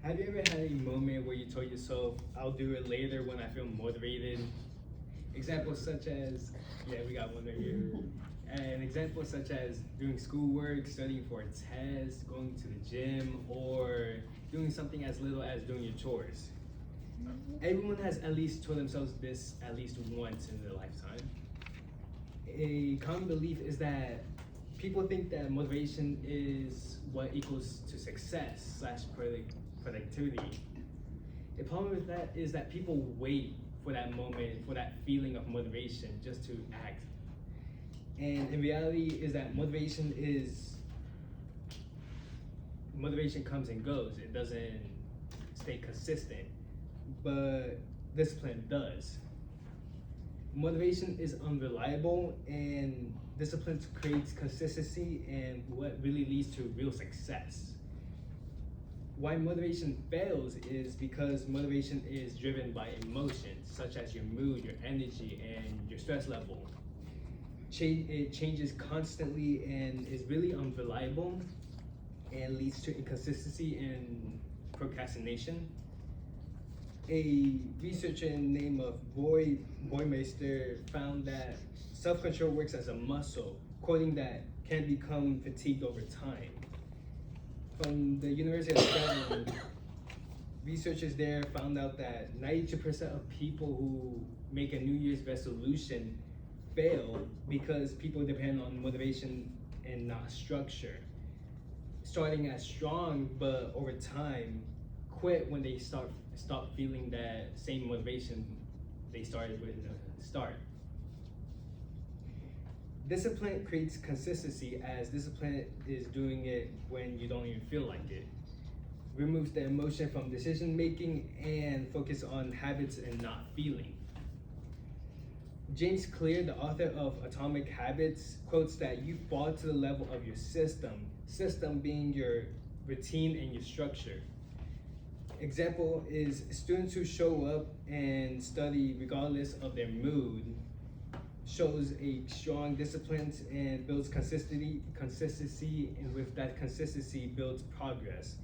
Have you ever had a moment where you told yourself, I'll do it later when I feel motivated? Examples such as, yeah, we got one right here. An example such as doing schoolwork, studying for a test, going to the gym, or doing something as little as doing your chores. Everyone has at least told themselves this at least once in their lifetime. A common belief is that people think that motivation is what equals to success / productivity. The problem with that is that people wait for that moment, for that feeling of motivation just to act. And in reality is that motivation comes and goes. It doesn't stay consistent, but discipline does. Motivation is unreliable, and discipline creates consistency and what really leads to real success. Why motivation fails is because motivation is driven by emotions such as your mood, your energy, and your stress level. It changes constantly and is really unreliable and leads to inconsistency and procrastination. A researcher named Boymeister found that self-control works as a muscle, quoting that can become fatigued over time. From the University of Scotland, researchers there found out that 92% of people who make a New Year's resolution fail because people depend on motivation and not structure. Starting as strong, but over time, quit when they stop feeling that same motivation they started with in the start. Discipline creates consistency, as discipline is doing it when you don't even feel like it. Removes the emotion from decision making and focus on habits and not feeling. James Clear, the author of Atomic Habits, quotes that you fall to the level of your system being your routine and your structure. Example is students who show up and study regardless of their mood shows a strong discipline and builds consistency, and with that consistency builds progress.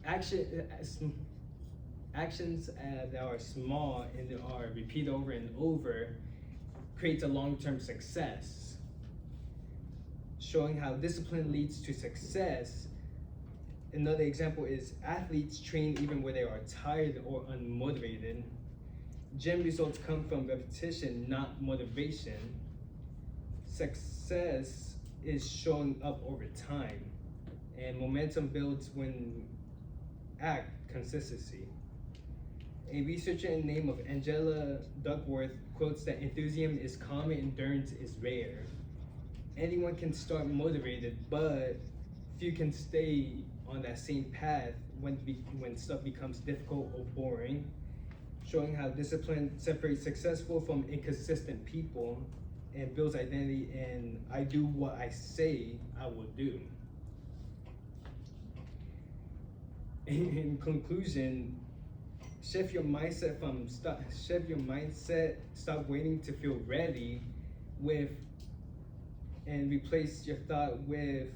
Actions that are small and are repeated over and over creates a long-term success. Showing how discipline leads to success. Another example is athletes train even when they are tired or unmotivated. Gym results come from repetition, not motivation. Success is showing up over time, and momentum builds when act consistency. A researcher in the name of Angela Duckworth quotes that enthusiasm is common, endurance is rare. Anyone can start motivated, but few can stay on that same path when stuff becomes difficult or boring. Showing how discipline separates successful from inconsistent people and builds identity in I do what I say I will do. In conclusion, shift your mindset, stop waiting to feel ready and replace your thought with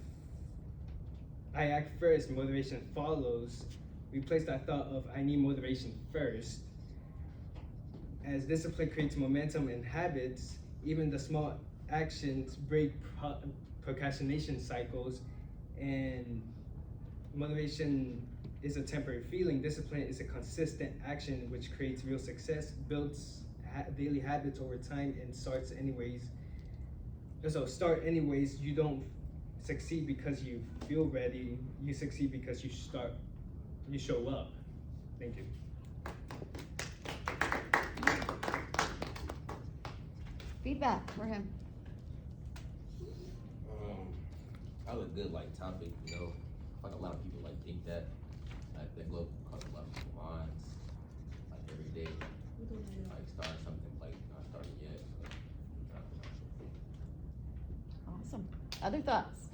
I act first, motivation follows. Replace that thought of I need motivation first. As discipline creates momentum and habits, even the small actions break procrastination cycles, and motivation is a temporary feeling. Discipline is a consistent action which creates real success, builds daily habits over time, and starts anyways. So start anyways. You don't succeed because you feel ready. You succeed because you show up. Thank you. Feedback for him. That was a good topic, like a lot of people think that they go across a lot of people's minds every day. Start something not starting yet. So. Awesome. Other thoughts?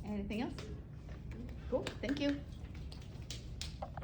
Anything else? Cool. Thank you.